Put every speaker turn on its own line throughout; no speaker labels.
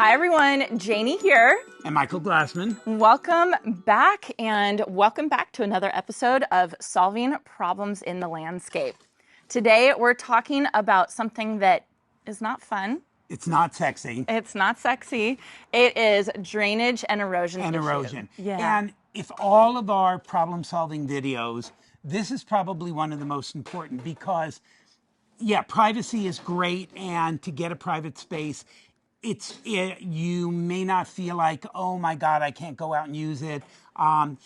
Hi everyone, Janie here.
And Michael Glassman.
Welcome back to another episode of Solving Problems in the Landscape. Today we're talking about something that is not fun.
It's not sexy.
It's not sexy. It is drainage and erosion
And
issue.
erosion.
Yeah.
And if all of our problem-solving videos, this is probably one of the most important because, yeah, privacy is great, and to get a private space, you may not feel like, oh my God, I can't go out and use it.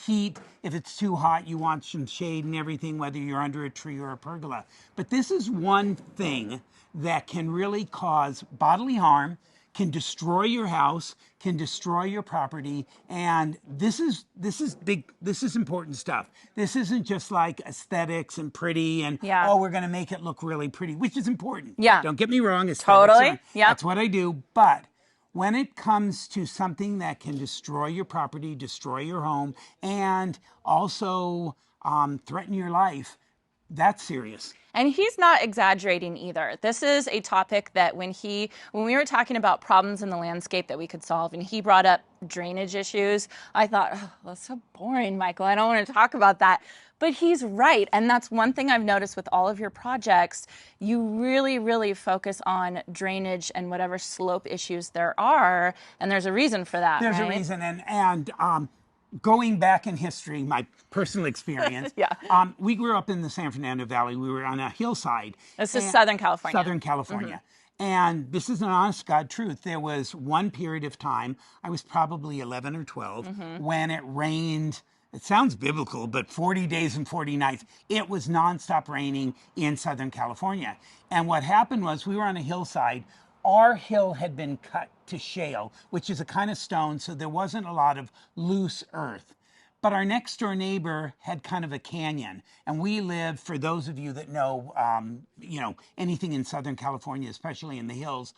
Heat, if it's too hot, you want some shade and everything, whether you're under a tree or a pergola. But this is one thing that can really cause bodily harm, can destroy your house, can destroy your property, and this is big. This is important stuff. This isn't just like aesthetics and pretty and oh, we're going to make it look really pretty, which is important.
Yeah.
Don't get me wrong.
Totally. Yeah.
That's what I do. But when it comes to something that can destroy your property, destroy your home, and also threaten your life, that's serious.
And he's not exaggerating either. This is a topic that when we were talking about problems in the landscape that we could solve, and he brought up drainage issues, I thought, oh, that's so boring, Michael. I don't want to talk about that. But he's right. And that's one thing I've noticed with all of your projects. You really, really focus on drainage and whatever slope issues there are. And there's a reason for that.
There's
right?
a reason. And going back in history, my personal experience, we grew up in the San Fernando Valley. We were on a hillside.
This is Southern California.
Southern California. And this is an honest God truth. There was one period of time, I was probably 11 or 12, when it rained. It sounds biblical, but 40 days and 40 nights. It was nonstop raining in Southern California. And what happened was we were on a hillside. Our hill had been cut to shale, which is a kind of stone, so there wasn't a lot of loose earth. But our next door neighbor had kind of a canyon, and we lived, for those of you that know, anything in Southern California, especially in the hills,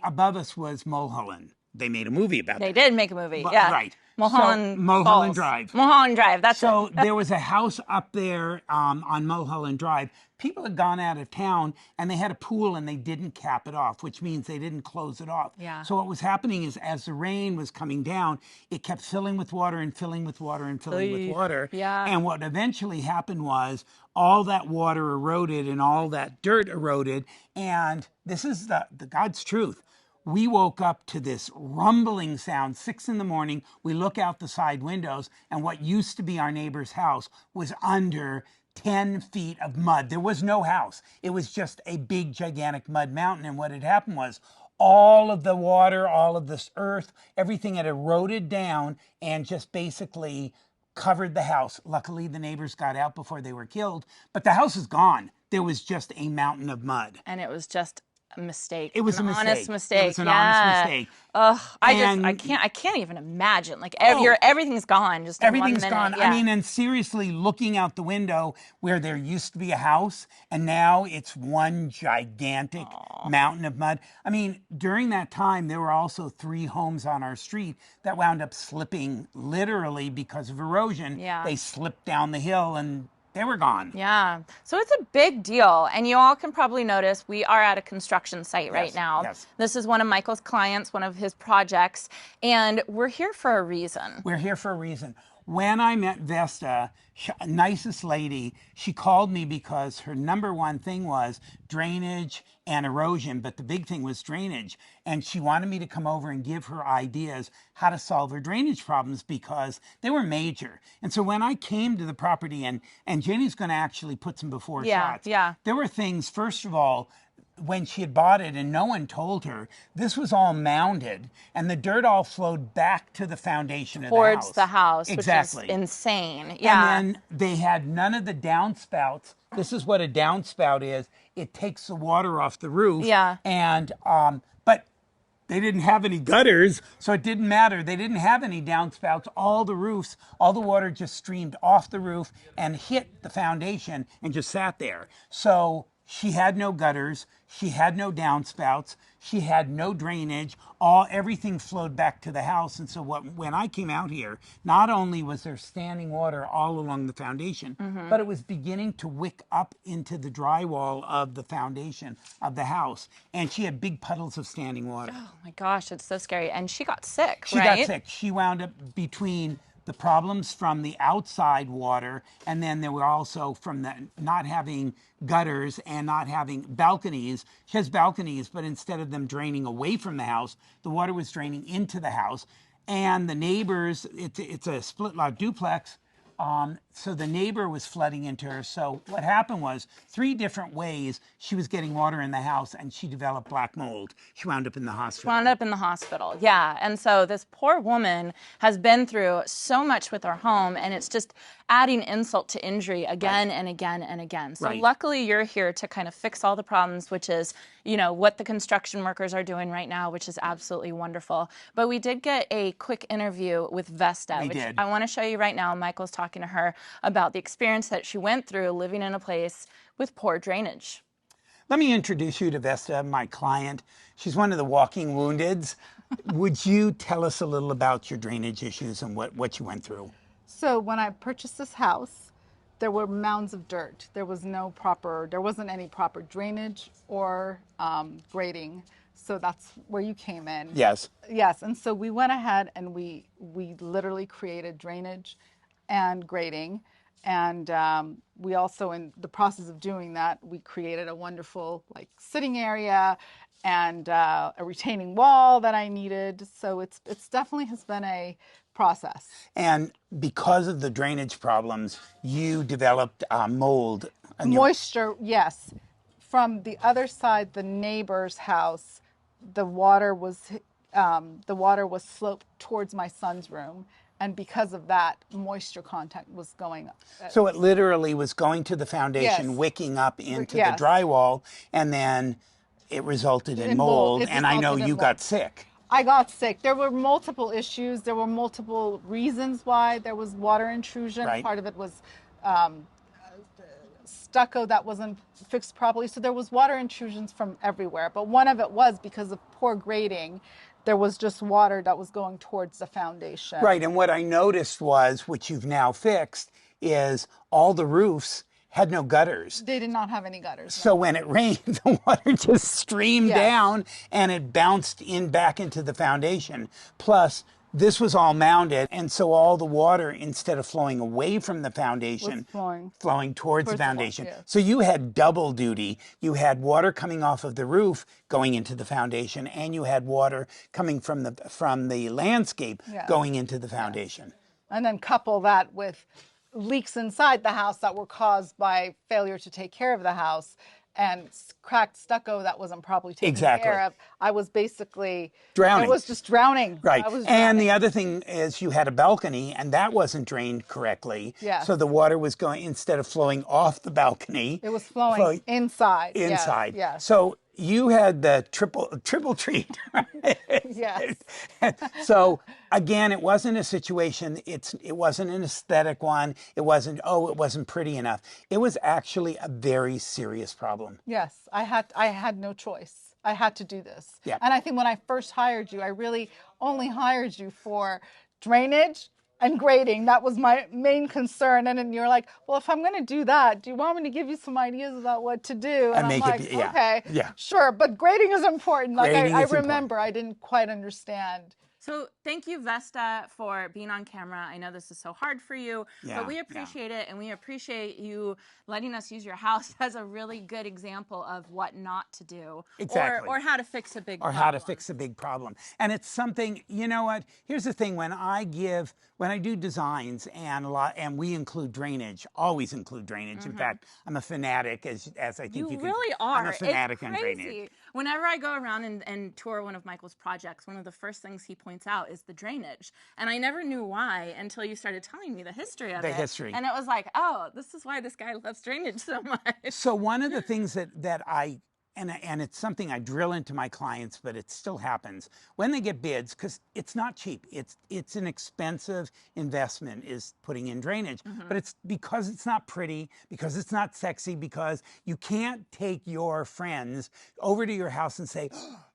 above us was Mulholland. They made a movie about
They
that.
did make a movie, yeah.
Right.
Mulholland
Drive.
Mulholland Drive, that's
so
it.
There was a house up there on Mulholland Drive. People had gone out of town, and they had a pool, and they didn't cap it off, which means they didn't close it off.
Yeah.
So what was happening is, as the rain was coming down, it kept filling with water and filling with water and filling with water.
Yeah.
And what eventually happened was all that water eroded and all that dirt eroded. And this is the God's truth. We woke up to this rumbling sound, 6 a.m. We look out the side windows, and what used to be our neighbor's house was under 10 feet of mud. There was no house. It was just a big, gigantic mud mountain. And what had happened was all of the water, all of this earth, everything had eroded down and just basically covered the house. Luckily, the neighbors got out before they were killed, but the house is gone. There was just a mountain of mud.
And it was just a mistake.
It was
an
a mistake.
Honest mistake.
It was an honest mistake.
I can't even imagine. Like everything's gone. Just
everything's
in 1 minute.
gone.
Yeah.
I mean, and seriously, looking out the window where there used to be a house, and now it's one gigantic mountain of mud. I mean, during that time, there were also 3 homes on our street that wound up slipping literally because of erosion.
Yeah.
They slipped down the hill and they were gone.
Yeah. So it's a big deal. And you all can probably notice we are at a construction site right now.
Yes.
This is one of Michael's clients, one of his projects, and we're here for a reason.
We're here for a reason. When I met Vesta, nicest lady, she called me because her number one thing was drainage and erosion, but the big thing was drainage. And she wanted me to come over and give her ideas how to solve her drainage problems because they were major. And so when I came to the property, and Janie's going to actually put some before shots, there were things, first of all, when she had bought it and no one told her, this was all mounded and the dirt all flowed back to the foundation of the house.
Towards the house,
exactly.
Which is insane. Yeah.
And then they had none of the downspouts. This is what a downspout is. It takes the water off the roof.
Yeah.
And, but they didn't have any gutters, so it didn't matter. They didn't have any downspouts. All the roofs, all the water just streamed off the roof and hit the foundation and just sat there. So She had no gutters. She had no downspouts. She had no drainage. Everything flowed back to the house. And so when I came out here, not only was there standing water all along the foundation, but it was beginning to wick up into the drywall of the foundation of the house. And she had big puddles of standing water.
Oh my gosh, it's so scary. And she got sick,
She got sick. She wound up between the problems from the outside water, and then there were also from the not having gutters and not having balconies. She has balconies, but instead of them draining away from the house, the water was draining into the house. And the neighbors, it's a split lot duplex, so the neighbor was flooding into her. So what happened was 3 different ways she was getting water in the house, and she developed black mold. She wound up in the hospital.
Wound up in the hospital, yeah. And so this poor woman has been through so much with her home, and it's just adding insult to injury again and again and again. So luckily you're here to kind of fix all the problems, which is, you know, what the construction workers are doing right now, which is absolutely wonderful. But we did get a quick interview with Vesta, which I want to show you right now. Michael's talking to her about the experience that she went through living in a place with poor drainage.
Let me introduce you to Vesta, my client. She's one of the walking woundeds. Would you tell us a little about your drainage issues and what you went through?
So when I purchased this house, there were mounds of dirt. There wasn't any proper drainage or grading. So that's where you came in.
Yes.
Yes, and so we went ahead and we literally created drainage and grading. And we also, in the process of doing that, we created a wonderful sitting area and a retaining wall that I needed. So it's definitely has been a process.
And because of the drainage problems, you developed mold.
Moisture, yes. From the other side, the neighbor's house, the water was sloped towards my son's room. And because of that, moisture contact was going up.
So it literally was going to the foundation, wicking up into the drywall, and then it resulted in mold. And I know you got sick.
I got sick. There were multiple issues. There were multiple reasons why there was water intrusion. Part of it was stucco that wasn't fixed properly. So there was water intrusions from everywhere. But one of it was because of poor grading. There was just water that was going towards the foundation.
Right, and what I noticed was, which you've now fixed, is all the roofs had no gutters.
They did not have any gutters.
So when it rained, the water just streamed down and it bounced back into the foundation. Plus, this was all mounded, and so all the water, instead of flowing away from the foundation, flowing towards the foundation. So you had double duty. You had water coming off of the roof going into the foundation, and you had water coming from the landscape going into the foundation.
And then couple that with leaks inside the house that were caused by failure to take care of the house, and cracked stucco that wasn't properly taken care of. I was basically drowning. I was just drowning.
Right. And the other thing is you had a balcony, and that wasn't drained correctly.
Yeah.
So the water was going, instead of flowing off the balcony,
it was flowing inside.
Inside.
Yes.
So you had the triple treat.
Yes.
So again, it wasn't a situation. It wasn't an aesthetic one. It wasn't it wasn't pretty enough. It was actually a very serious problem.
Yes, I had no choice. I had to do this.
Yeah.
And I think when I first hired you, I really only hired you for drainage and grading. That was my main concern. And then you're like, well, if I'm going to do that, do you want me to give you some ideas about what to do? And I'm like, okay, sure. But grading is important. I remember I didn't quite understand.
So thank you, Vesta, for being on camera. I know this is so hard for you, but we appreciate it, and we appreciate you letting us use your house as a really good example of what not to do, or how to fix a big problem.
How to fix a big problem. And it's something, you know what? Here's the thing: when I do designs and we include drainage, always include drainage. In fact, I'm a fanatic, as I think you
really are.
I'm a fanatic
on
drainage.
Whenever I go around and tour one of Michael's projects, one of the first things he points out is the drainage. And I never knew why until you started telling me the history of it. And it was like, oh, this is why this guy loves drainage so much.
So one of the things that I and it's something I drill into my clients, but it still happens when they get bids, because it's not cheap. It's an expensive investment, is putting in drainage, but it's because it's not pretty, because it's not sexy, because you can't take your friends over to your house and say,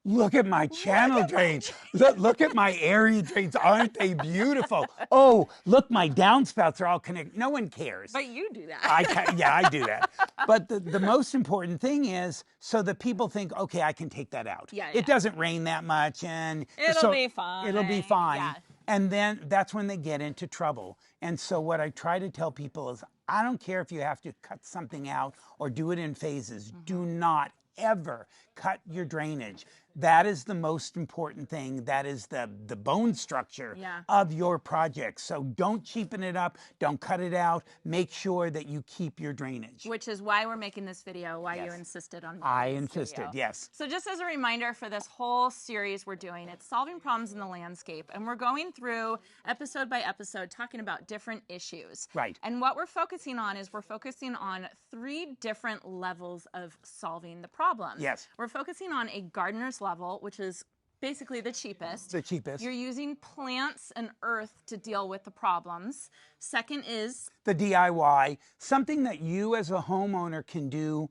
look at my channel drains. Look at my area drains. Aren't they beautiful? Oh, look, my downspouts are all connected. No one cares.
But you do that.
I do that. But the most important thing is so that people think, okay, I can take that out.
Yeah,
It doesn't rain that much, and
It'll be fine.
It'll be fine.
Yeah.
And then that's when they get into trouble. And so what I try to tell people is, I don't care if you have to cut something out or do it in phases. Do not ever cut your drainage. That is the most important thing. That is the bone structure of your project. So don't cheapen it up. Don't cut it out. Make sure that you keep your drainage.
Which is why we're making this video, why you insisted on making
I
this
insisted,
video.
yes.
So just as a reminder for this whole series we're doing, it's solving problems in the landscape. And we're going through episode by episode talking about different issues.
Right.
And what we're focusing on is we're focusing on 3 different levels of solving the problem.
Yes.
We're focusing on a gardener's level, which is basically the cheapest.
The cheapest.
You're using plants and earth to deal with the problems. Second is
the DIY, something that you as a homeowner can do.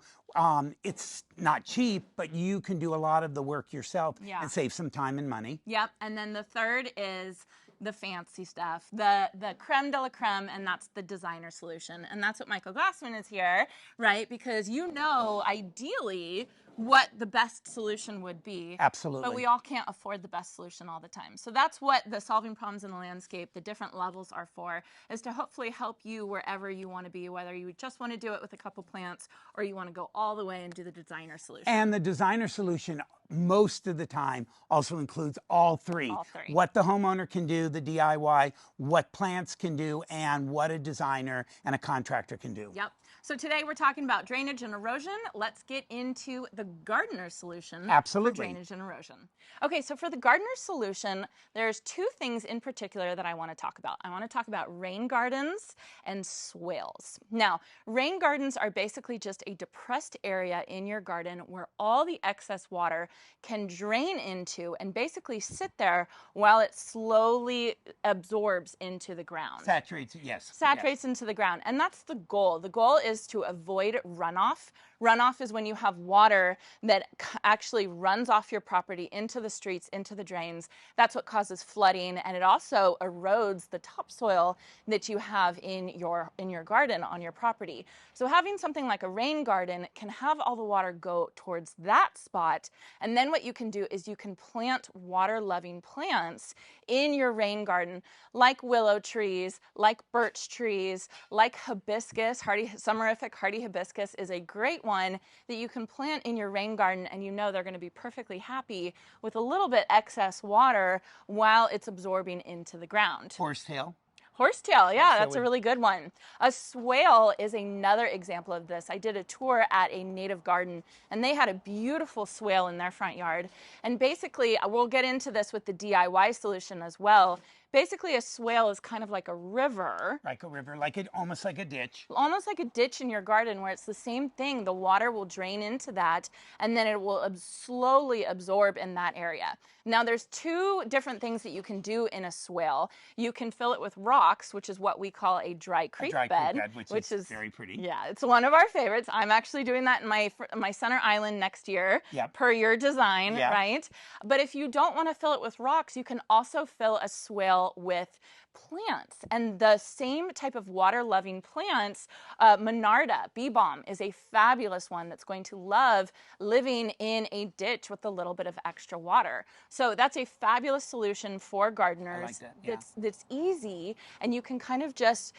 It's not cheap, but you can do a lot of the work yourself and save some time and money.
Yep. And then the third is the fancy stuff, the creme de la creme, and that's the designer solution. And that's what Michael Glassman is here, right? Because you know, ideally, what the best solution would be.
Absolutely.
But we all can't afford the best solution all the time. So that's what the solving problems in the landscape, the different levels are for, is to hopefully help you wherever you want to be, whether you just want to do it with a couple plants or you want to go all the way and do the designer solution.
And the designer solution, most of the time, also includes all three.
All 3.
What the homeowner can do, the DIY, what plants can do, and what a designer and a contractor can do.
Yep. So today we're talking about drainage and erosion. Let's get into the gardener's solution
Absolutely.
for drainage and erosion. Okay, so for the gardener's solution, there's 2 things in particular that I want to talk about. I want to talk about rain gardens and swales. Now, rain gardens are basically just a depressed area in your garden where all the excess water can drain into and basically sit there while it slowly absorbs into the ground.
Saturates, yes.
Saturates into the ground. And that's the goal. The goal is to avoid runoff. Runoff is when you have water that actually runs off your property into the streets, into the drains. That's what causes flooding, and it also erodes the topsoil that you have in your garden on your property. So having something like a rain garden can have all the water go towards that spot, and then what you can do is you can plant water-loving plants in your rain garden, like willow trees, like birch trees, like hibiscus. Summerific hardy hibiscus is a great one that you can plant in your rain garden, and you know they're going to be perfectly happy with a little bit excess water while it's absorbing into the ground.
Horsetail.
Horsetail, yeah, that's a really good one. A swale is another example of this. I did a tour at a native garden, and they had a beautiful swale in their front yard. And basically, we'll get into this with the DIY solution as well. Basically, a swale is kind of like a river.
Like a river, almost like a ditch.
Almost like a ditch in your garden where it's the same thing. The water will drain into that, and then it will slowly absorb in that area. Now, there's 2 different things that you can do in a swale. You can fill it with rocks, which is what we call a dry creek bed,
which is very pretty.
Yeah, it's one of our favorites. I'm actually doing that in my center island next year, per your design, right? But if you don't want to fill it with rocks, you can also fill a swale with plants, and the same type of water-loving plants. Monarda, bee balm, is a fabulous one that's going to love living in a ditch with a little bit of extra water. So that's a fabulous solution for gardeners.
I like that, yeah.
That's easy, and you can kind of just,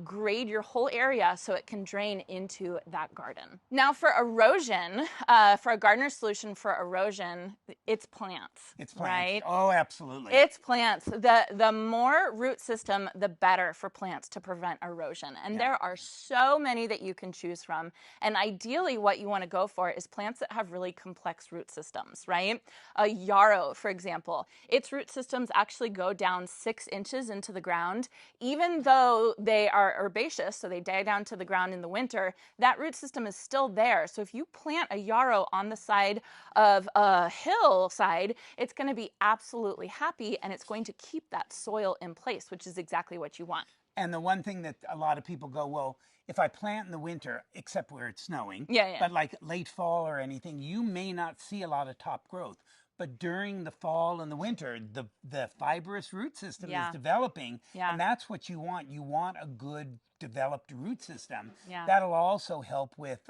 grade your whole area so it can drain into that garden. Now for erosion, for a gardener solution for erosion, it's plants.
It's plants.
Right?
Oh, absolutely.
It's plants. The more root system, the better for plants to prevent erosion. And there are so many that you can choose from. And ideally, what you want to go for is plants that have really complex root systems, right? A yarrow, for example, its root systems actually go down 6 inches into the ground. Even though they are herbaceous, so they die down to the ground in the winter, that root system is still there. So if you plant a yarrow on the side of a hillside, it's going to be absolutely happy, and it's going to keep that soil in place, which is exactly what you want.
And the one thing that a lot of people go, well, if I plant in the winter, except where it's snowing, but like late fall or anything, you may not see a lot of top growth. But during the fall and the winter, the fibrous root system is developing, and that's what you want. You want a good developed root system. That'll also help with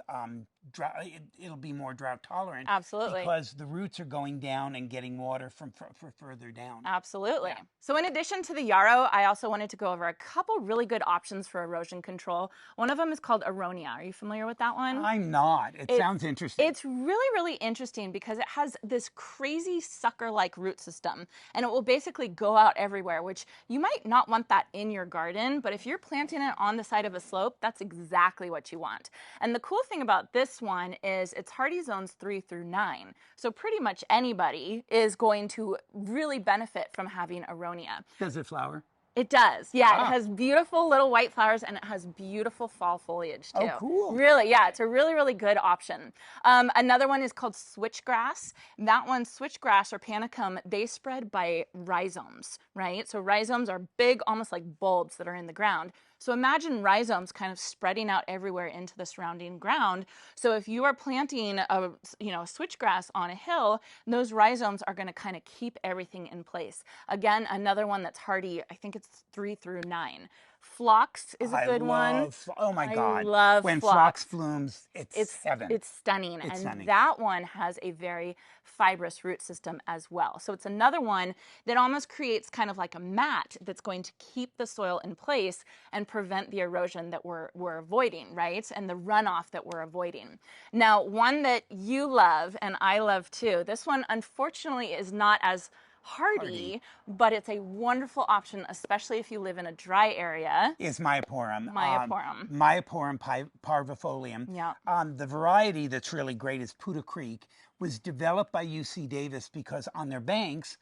drought. It'll be more drought tolerant.
Absolutely.
Because the roots are going down and getting water from further down.
Absolutely. So in addition to the yarrow, I also wanted to go over a couple really good options for erosion control. One of them is called Aronia. Are you familiar with that one?
I'm not. It sounds interesting.
It's really, really interesting because it has this crazy sucker-like root system, and it will basically go out everywhere, which you might not want that in your garden, but if you're planting it on the side of a slope, that's exactly what you want. And the cool thing about this one is it's hardy zones 3 through 9. So pretty much anybody is going to really benefit from having Aronia.
Does it flower?
It does. Yeah, it has beautiful little white flowers, and it has beautiful fall foliage too.
Oh, cool.
Really, yeah, it's a really, really good option. Another one is called switchgrass. That one, switchgrass or panicum, they spread by rhizomes, right? So rhizomes are big, almost like bulbs that are in the ground. So imagine rhizomes kind of spreading out everywhere into the surrounding ground. So if you are planting a switchgrass on a hill, those rhizomes are going to kind of keep everything in place. Again, another one that's hardy, I think it's 3 through 9. Phlox is a good one.
Oh my God.
I love
when
phlox.
Blooms, it's heaven.
It's stunning.
It's stunning.
That one has a very fibrous root system as well. So it's another one that almost creates kind of like a mat that's going to keep the soil in place and prevent the erosion that we're avoiding, right? And the runoff that we're avoiding. Now, one that you love and I love too, this one unfortunately is not as hardy, but it's a wonderful option, especially if you live in a dry area.
Is Myoporum.
Myoporum.
Parvifolium.
Yeah.
The variety that's really great is Puda Creek. Was developed by UC Davis because on their banks,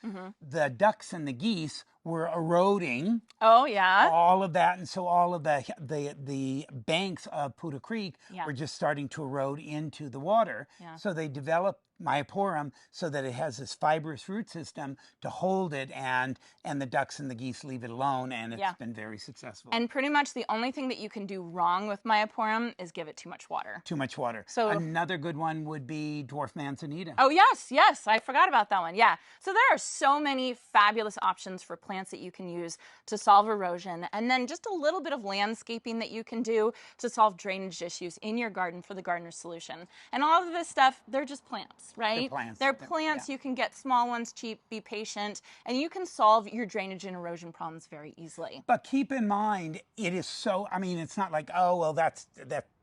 the ducks and the geese were eroding.
Oh yeah.
All of that, and so all of the banks of Puda Creek were just starting to erode into the water. So they developed Myoporum so that it has this fibrous root system to hold it, and the ducks and the geese leave it alone, and it's been very successful.
And pretty much the only thing that you can do wrong with Myoporum is give it too much water.
Too much water.
So
another good one would be Dwarf Manzanita.
Oh yes, I forgot about that one. Yeah. So there are so many fabulous options for plants that you can use to solve erosion, and then just a little bit of landscaping that you can do to solve drainage issues in your garden for the gardener's solution. And all of this stuff, they're just plants, right? They're plants. You can get small ones cheap, be patient, and you can solve your drainage and erosion problems very easily.
But keep in mind, it is so, I mean, it's not like, oh, well, that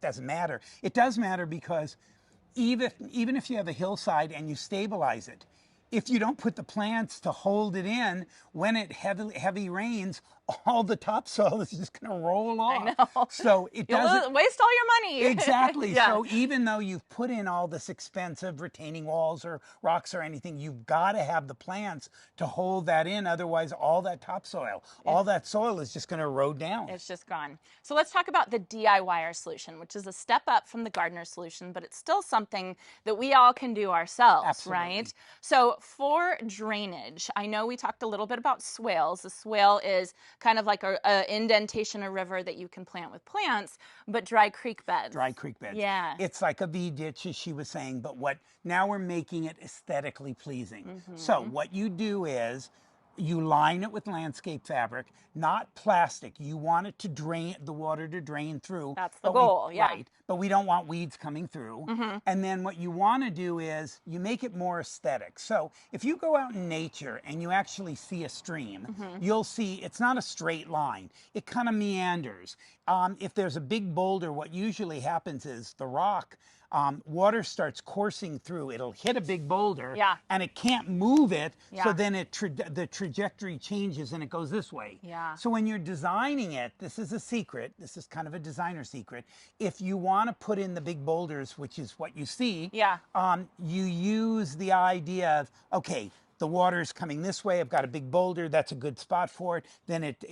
doesn't matter. It does matter because even if you have a hillside and you stabilize it, if you don't put the plants to hold it in, when it heavy rains, all the topsoil is just going to roll off.
I know.
So it doesn't
waste all your money.
Exactly. So even though you've put in all this expensive retaining walls or rocks or anything, you've got to have the plants to hold that in. Otherwise, all that topsoil, all that soil is just going to erode down.
It's just gone. So let's talk about the DIYer solution, which is a step up from the gardener solution, but it's still something that we all can do ourselves, right? So for drainage, I know we talked a little bit about swales. The swale is kind of like a indentation, a river that you can plant with plants, but dry creek beds.
Dry creek beds.
Yeah.
It's like a V-ditch, as she was saying, but now we're making it aesthetically pleasing. So what you do is you line it with landscape fabric, not plastic. You want it to drain, the water to drain through.
That's the goal,
Right, but we don't want weeds coming through. And then what you want to do is you make it more aesthetic. So if you go out in nature and you actually see a stream, you'll see it's not a straight line. It kind of meanders. If there's a big boulder, what usually happens is the rock water starts coursing through. It'll hit a big boulder,
Yeah.
and it can't move it. So
Yeah.
then the trajectory changes and it goes this way.
Yeah.
So when you're designing it, this is a secret. This is kind of a designer secret. If you want to put in the big boulders, which is what you see,
Yeah.
you use the idea of, okay, the water is coming this way. I've got a big boulder. That's a good spot for it. Then it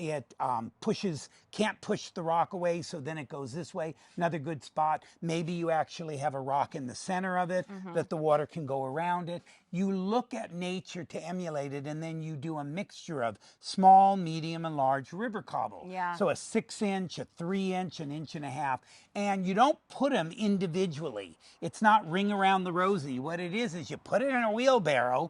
can't push the rock away. So then it goes this way. Another good spot. Maybe you actually have a rock in the center of it that the water can go around it. You look at nature to emulate it, and then you do a mixture of small, medium, and large river cobble.
Yeah.
So a 6-inch, a 3-inch, an inch and a half. And you don't put them individually. It's not ring around the rosy. What it is you put it in a wheelbarrow,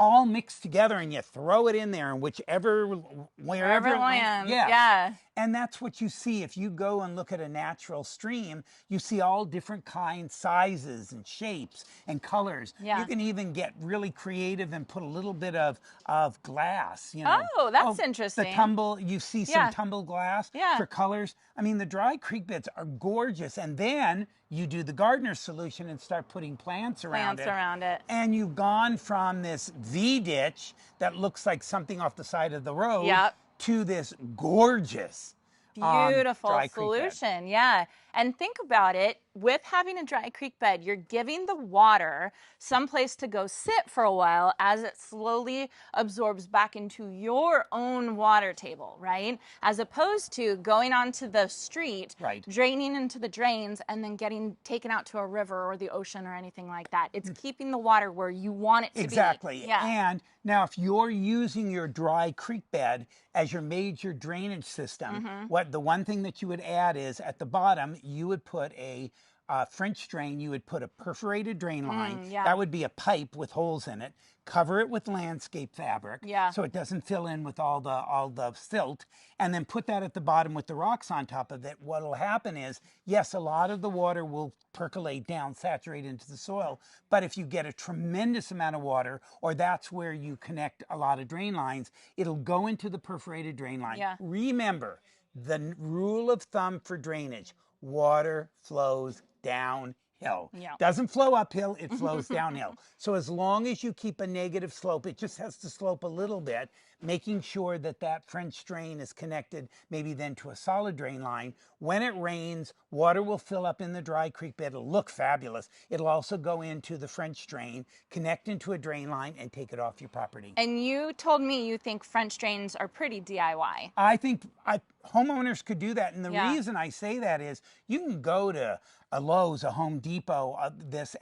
all mixed together, and you throw it in there, and wherever
it lands.
yes.
Yeah.
And that's what you see if you go and look at a natural stream. You see all different kinds, sizes, and shapes and colors.
Yeah.
You can even get really creative and put a little bit of glass. You know.
Oh, that's interesting.
The tumble. You see some
Yeah.
tumble glass
Yeah.
for colors. I mean, the dry creek beds are gorgeous, and then you do the gardener's solution and start putting plants around it. And you've gone from this V ditch that looks like something off the side of the road
Yep.
to this gorgeous
Beautiful
dry creek bed.
solution. Yeah. And think about it, with having a dry creek bed, you're giving the water someplace to go sit for a while as it slowly absorbs back into your own water table, right? As opposed to going onto the street,
Right.
draining into the drains, and then getting taken out to a river or the ocean or anything like that. It's keeping the water where you want it to
Exactly.
be. Yeah.
And now if you're using your dry creek bed as your major drainage system, the one thing that you would add is at the bottom, you would put a French drain. You would put a perforated drain line.
yeah.
That would be a pipe with holes in it. Cover it with landscape fabric,
Yeah.
so it doesn't fill in with all the silt, and then put that at the bottom with the rocks on top of it. What'll happen is, yes, a lot of the water will percolate down, saturate into the soil, but if you get a tremendous amount of water, or that's where you connect a lot of drain lines, it'll go into the perforated drain line.
Yeah.
Remember, the rule of thumb for drainage: water flows downhill.
Yeah.
Doesn't flow uphill, it flows downhill. So as long as you keep a negative slope, it just has to slope a little bit, making sure that that French drain is connected maybe then to a solid drain line. When it rains, water will fill up in the dry creek bed. It'll look fabulous. It'll also go into the French drain, connect into a drain line, and take it off your property.
And you told me you think French drains are pretty DIY.
I think homeowners could do that. And the
Yeah.
reason I say that is you can go to a Lowe's, a Home Depot,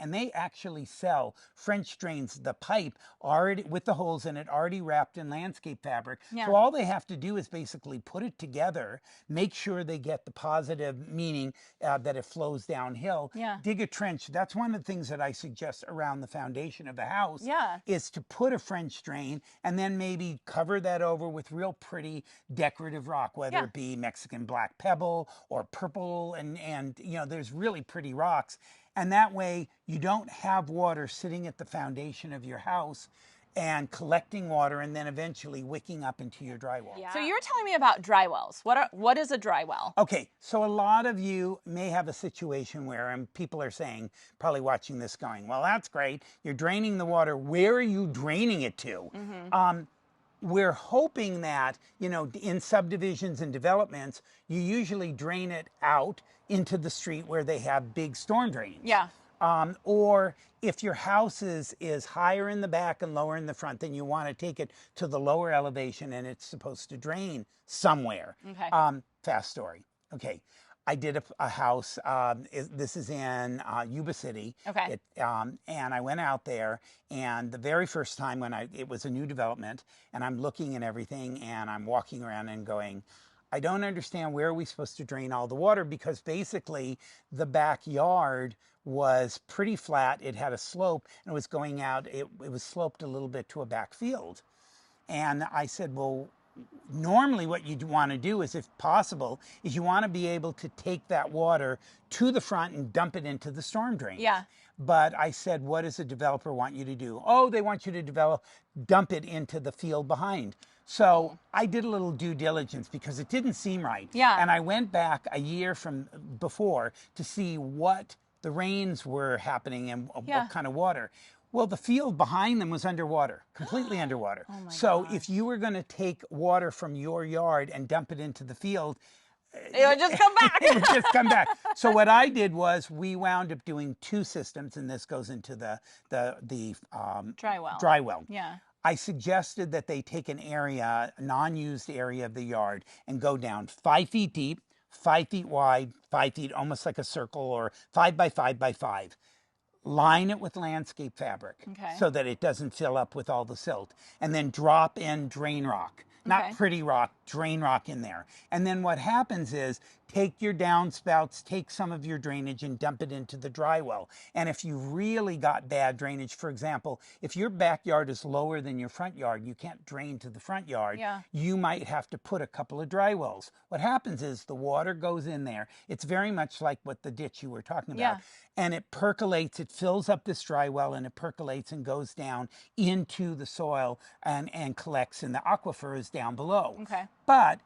and they actually sell French drains, the pipe already with the holes in it, already wrapped in landscape fabric.
Yeah.
So all they have to do is basically put it together, make sure they get the positive meaning that it flows downhill.
Yeah.
Dig a trench. That's one of the things that I suggest around the foundation of the house.
Yeah.
Is to put a French drain and then maybe cover that over with real pretty decorative rock, whether
Yeah.
it be Mexican black pebble or purple, and there's really pretty rocks. And that way you don't have water sitting at the foundation of your house and collecting water and then eventually wicking up into your dry well.
So you're telling me about dry wells. What is a dry well?
Okay, so a lot of you may have a situation where people are saying, probably watching this going, well, that's great. You're draining the water. Where are you draining it to? We're hoping that, in subdivisions and developments, you usually drain it out into the street where they have big storm drains.
Yeah.
Or if your house is higher in the back and lower in the front, then you want to take it to the lower elevation and it's supposed to drain somewhere.
Okay.
Fast story. Okay. I did a house. This is in Yuba City.
Okay.
And I went out there, and the very first time it was a new development, and I'm looking and everything, and I'm walking around and going, I don't understand, where are we supposed to drain all the water? Because basically the backyard was pretty flat. It had a slope, and it was going out. It was sloped a little bit to a back field. And I said, well, normally what you want to do is, if possible, is you want to be able to take that water to the front and dump it into the storm drain.
Yeah.
But I said, what does a developer want you to do? Oh, they want you to dump it into the field behind. So I did a little due diligence because it didn't seem right.
Yeah.
And I went back a year from before to see what the rains were happening and
Yeah.
what kind of water. Well, the field behind them was underwater, completely underwater.
Oh my
so
gosh.
if you were going to take water from your yard and dump it into the field,
It would just come back.
it would just come back. So what I did was we wound up doing 2 systems, and this goes into the
Dry well.
dry well.
Yeah.
I suggested that they take an area, a non-used area of the yard, and go down 5 feet deep, 5 feet wide, 5 feet, almost like a circle, or 5 by 5 by 5. Line it with landscape fabric
Okay.
so that it doesn't fill up with all the silt, and then drop in drain rock. Not
Okay.
pretty rock, drain rock in there. And then what happens is take your downspouts, take some of your drainage and dump it into the dry well. And if you really got bad drainage, for example, if your backyard is lower than your front yard, you can't drain to the front yard,
Yeah.
you might have to put a couple of dry wells. What happens is the water goes in there. It's very much like what the ditch you were talking about.
Yeah.
And it percolates, it fills up this dry well, and it percolates and goes down into the soil and collects in the aquifers down below.
Okay.
But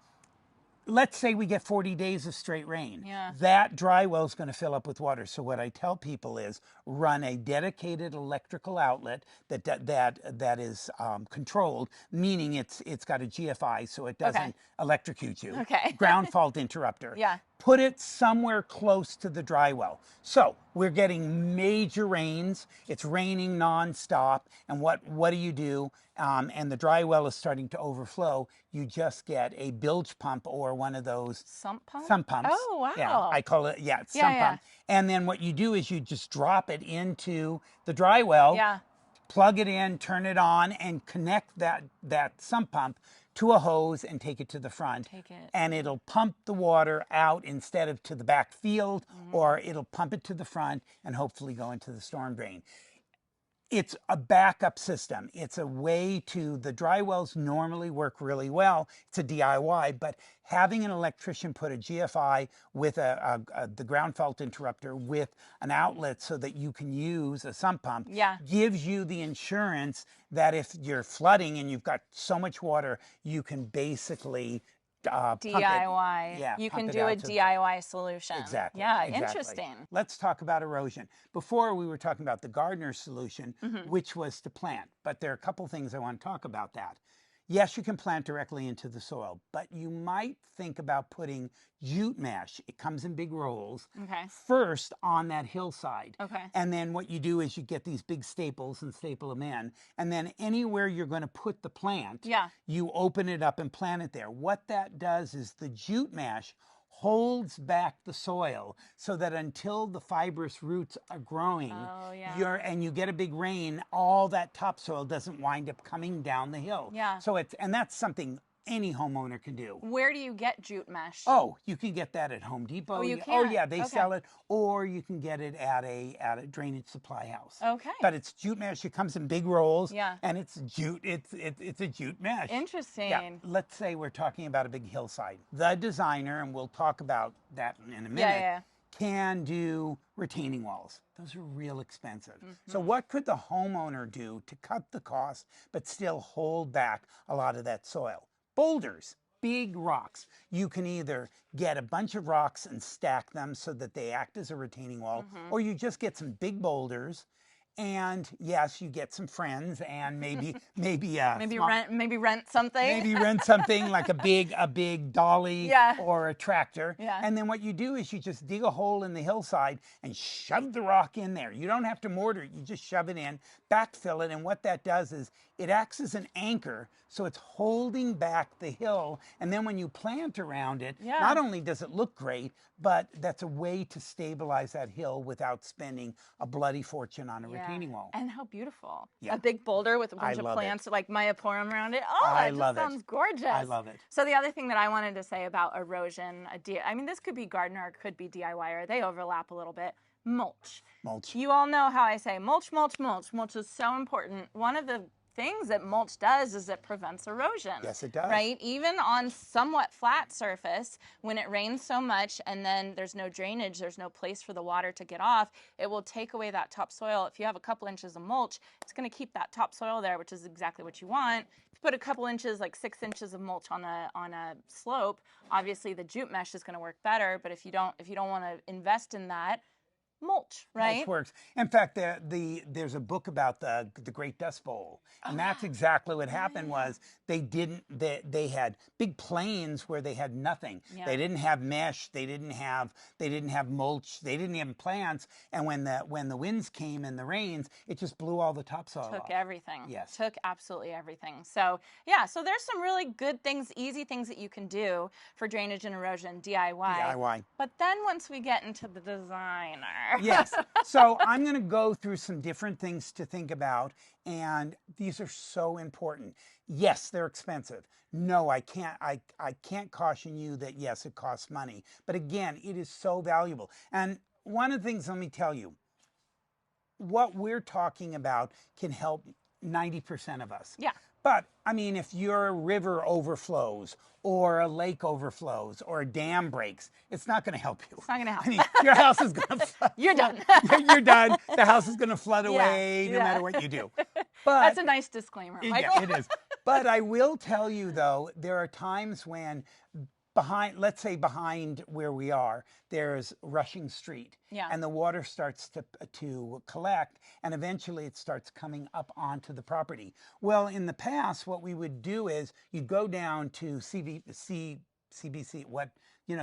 let's say we get 40 days of straight rain.
Yeah.
That dry well is going to fill up with water. So what I tell people is run a dedicated electrical outlet that is controlled, meaning it's got a GFI so it doesn't electrocute you.
Okay.
Ground fault interrupter.
Yeah.
Put it somewhere close to the dry well. So we're getting major rains. It's raining nonstop. And what do you do? And the dry well is starting to overflow. You just get a bilge pump or one of those
Sump pump?
sump pumps.
Oh, wow.
Yeah, I call it, it's
Yeah,
sump
yeah.
pump. And then what you do is you just drop it into the dry well.
Yeah.
Plug it in, turn it on, and connect that sump pump to a hose and take it to the front.
Take it.
And it'll pump the water out instead of to the back field, or it'll pump it to the front and hopefully go into the storm drain. It's a backup system. It's a way to, the dry wells normally work really well. It's a DIY, but having an electrician put a GFI with the ground fault interrupter with an outlet so that you can use a sump pump gives you the insurance that if you're flooding and you've got so much water, you can basically
DIY. You can do a DIY solution.
Exactly.
Yeah,
exactly.
interesting.
Let's talk about erosion. Before we were talking about the gardener's solution, which was to plant. But there are a couple things I want to talk about that. Yes, you can plant directly into the soil, but you might think about putting jute mesh. It comes in big rolls.
Okay.
First on that hillside.
Okay.
And then what you do is you get these big staples and staple them in. And then anywhere you're going to put the plant, you open it up and plant it there. What that does is the jute mesh holds back the soil so that until the fibrous roots are growing, and you get a big rain, all that topsoil doesn't wind up coming down the hill.
Yeah.
So and that's something any homeowner can do.
Where do you get jute mesh?
Oh, you can get that at Home Depot.
Oh, you can?
Oh, yeah, they sell it. Or you can get it at a drainage supply house.
Okay.
But it's jute mesh. It comes in big rolls.
Yeah.
And it's jute. It's a jute mesh.
Interesting.
Yeah. Let's say we're talking about a big hillside. The designer, and we'll talk about that in a minute, can do retaining walls. Those are real expensive. So what could the homeowner do to cut the cost but still hold back a lot of that soil? Boulders, big rocks. You can either get a bunch of rocks and stack them so that they act as a retaining wall, or you just get some big boulders. And yes, you get some friends and maybe
rent something.
Maybe rent something like a big dolly or a tractor.
Yeah.
And then what you do is you just dig a hole in the hillside and shove the rock in there. You don't have to mortar it, you just shove it in, backfill it, and what that does is it acts as an anchor, so it's holding back the hill. And then when you plant around it, not only does it look great, but that's a way to stabilize that hill without spending a bloody fortune on a retaining wall.
And how beautiful.
Yeah.
A big boulder with a bunch of plants like Myoporum around it. Oh, it just sounds gorgeous.
I love it.
So the other thing that I wanted to say about erosion, I mean, this could be gardener, it could be DIYer. They overlap a little bit. Mulch.
Mulch.
You all know how I say mulch, mulch, mulch. Mulch is so important. One of the things that mulch does is it prevents erosion.
Yes, it does.
Right? Even on somewhat flat surface, when it rains so much and then there's no drainage, there's no place for the water to get off, it will take away that topsoil. If you have a couple inches of mulch, it's going to keep that topsoil there, which is exactly what you want. If you put a couple inches, like 6 inches of mulch on a slope, obviously the jute mesh is going to work better, but if you don't want to invest in that, mulch, right?
Mulch works. In fact, there's a book about the Great Dust Bowl, and that's exactly what happened. Was they had big plains where they had nothing.
Yeah.
They didn't have mesh. They didn't have mulch. They didn't have plants. And when the winds came and the rains, it just blew all the topsoil off.
Took everything.
Yes.
Took absolutely everything. So yeah, so there's some really good things, easy things that you can do for drainage and erosion DIY.
DIY.
But then once we get into the designer.
Yes. So I'm going to go through some different things to think about, and these are so important. Yes, they're expensive. No, I can't caution you that yes, it costs money. But again, it is so valuable. And one of the things, let me tell you, what we're talking about can help 90% of us.
Yeah.
But I mean, if your river overflows or a lake overflows or a dam breaks, it's not going to help you.
It's not going to help.
I mean, your house is going to flood.
You're done.
You're done. The house is going to flood away no matter what you do. But
that's a nice disclaimer, Michael.
Yeah, it is. But I will tell you though, there are times when let's say behind where we are, there's rushing street.
Yeah.
And the water starts to collect, and eventually it starts coming up onto the property. Well, in the past, what we would do is you'd go down to CBC,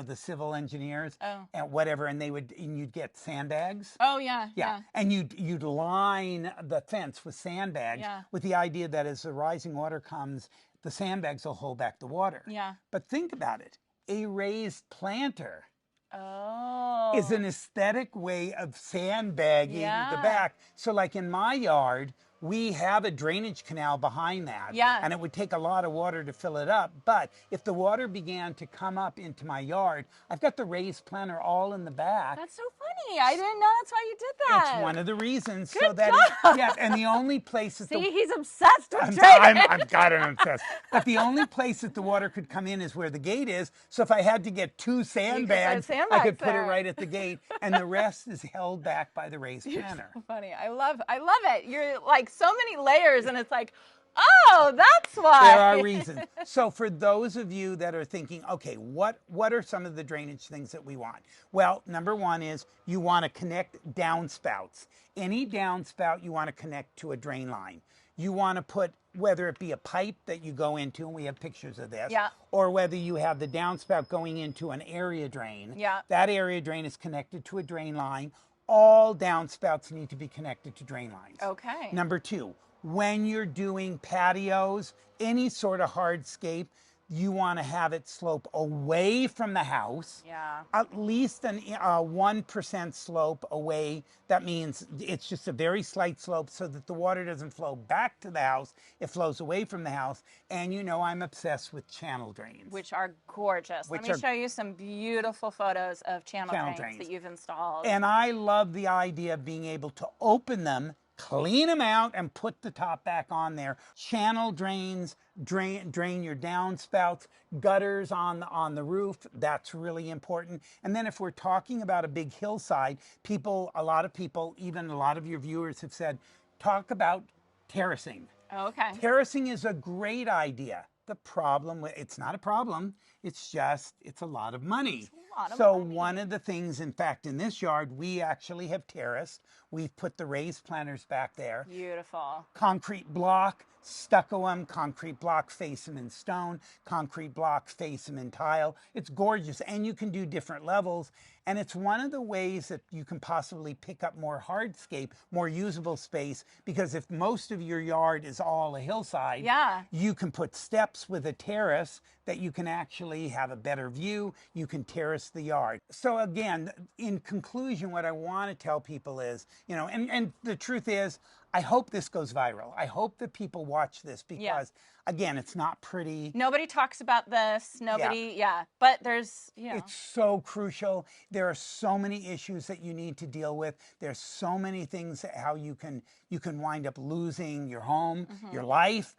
the civil engineers and whatever, and you'd get sandbags.
Oh yeah.
Yeah. And you'd line the fence with sandbags with the idea that as the rising water comes, the sandbags will hold back the water.
Yeah.
But think about it. A raised planter
Oh.
is an aesthetic way of sandbagging the back. So like in my yard, we have a drainage canal behind that.
Yeah.
And it would take a lot of water to fill it up. But if the water began to come up into my yard, I've got the raised planter all in the back.
That's so funny. I didn't know that's why you did that.
It's one of the reasons.
Good job.
And the only place that
he's obsessed with drainage.
I'm obsessed. But the only place that the water could come in is where the gate is. So if I had to get two sandbags, I could put it right at the gate, and the rest is held back by the raised planter.
So funny. I love it. You're like so many layers, and it's like, oh, that's why.
There are reasons. So for those of you that are thinking, okay, what are some of the drainage things that we want? Well, number one is you want to connect downspouts. Any downspout you want to connect to a drain line. You want to put, whether it be a pipe that you go into, and we have pictures of this, or whether you have the downspout going into an area drain.
Yeah.
That area drain is connected to a drain line. All downspouts need to be connected to drain lines.
Okay.
Number two, when you're doing patios, any sort of hardscape, you want to have it slope away from the house.
Yeah.
At least a 1% slope away. That means it's just a very slight slope so that the water doesn't flow back to the house. It flows away from the house. And you know I'm obsessed with channel drains.
Which are gorgeous. Let me show you some beautiful photos of channel drains that you've installed.
And I love the idea of being able to open them, clean them out, and put the top back on there. Channel drains, drain your downspouts, gutters on the roof. That's really important. And then if we're talking about a big hillside, a lot of people, even a lot of your viewers have said, talk about terracing.
Okay.
Terracing is a great idea. The problem, it's not a problem, it's a lot of money. One of the things, in fact, in this yard, we actually have terraced. We've put the raised planters back there.
Beautiful.
Concrete block, stucco them, concrete block, face them in stone, concrete block, face them in tile. It's gorgeous, and you can do different levels. And it's one of the ways that you can possibly pick up more hardscape, more usable space, because if most of your yard is all a hillside, you can put steps with a terrace that you can actually have a better view. You can terrace the yard. So again, in conclusion, what I want to tell people is, and the truth is, I hope this goes viral. I hope that people watch this because, again, it's not pretty.
Nobody talks about this. Nobody, but there's,
It's so crucial. There are so many issues that you need to deal with. There's so many things how you can wind up losing your home, your life,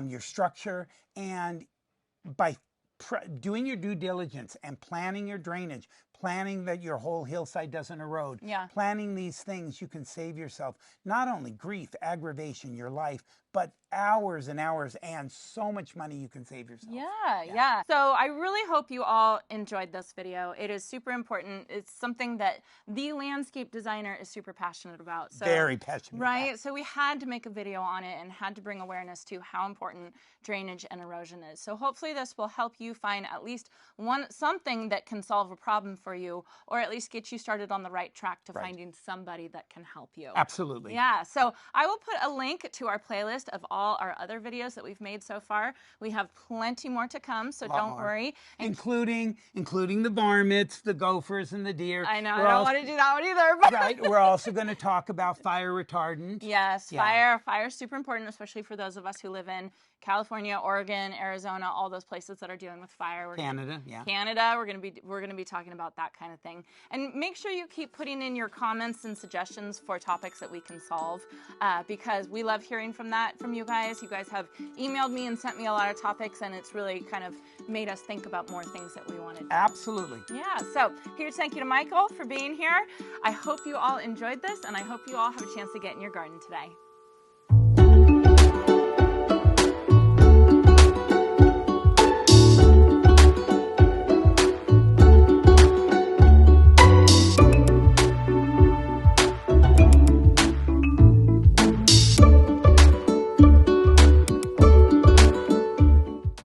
your structure, and by doing your due diligence and planning your drainage, planning that your whole hillside doesn't erode, planning these things, you can save yourself not only grief, aggravation, your life, but hours and hours and so much money you can save yourself.
Yeah. So I really hope you all enjoyed this video. It is super important. It's something that the landscape designer is super passionate about. So,
Very passionate.
Right? So we had to make a video on it and had to bring awareness to how important drainage and erosion is. So hopefully this will help you find at least something that can solve a problem for you, or at least get you started on the right track to finding somebody that can help you.
Absolutely.
Yeah, so I will put a link to our playlist of all our other videos that we've made so far. We have plenty more to come, so don't worry.
Including the varmints, the gophers, and the deer.
I know, I don't want to do that one either. But
Right, we're also going to talk about fire retardant.
Yes, fire is super important, especially for those of us who live in California, Oregon, Arizona, all those places that are dealing with fire.
Canada,
we're gonna be talking about that kind of thing. And make sure you keep putting in your comments and suggestions for topics that we can solve, because we love hearing from you guys. You guys have emailed me and sent me a lot of topics, and it's really kind of made us think about more things that we wanted.
Absolutely.
Yeah, so huge thank you to Michael for being here. I hope you all enjoyed this, and I hope you all have a chance to get in your garden today.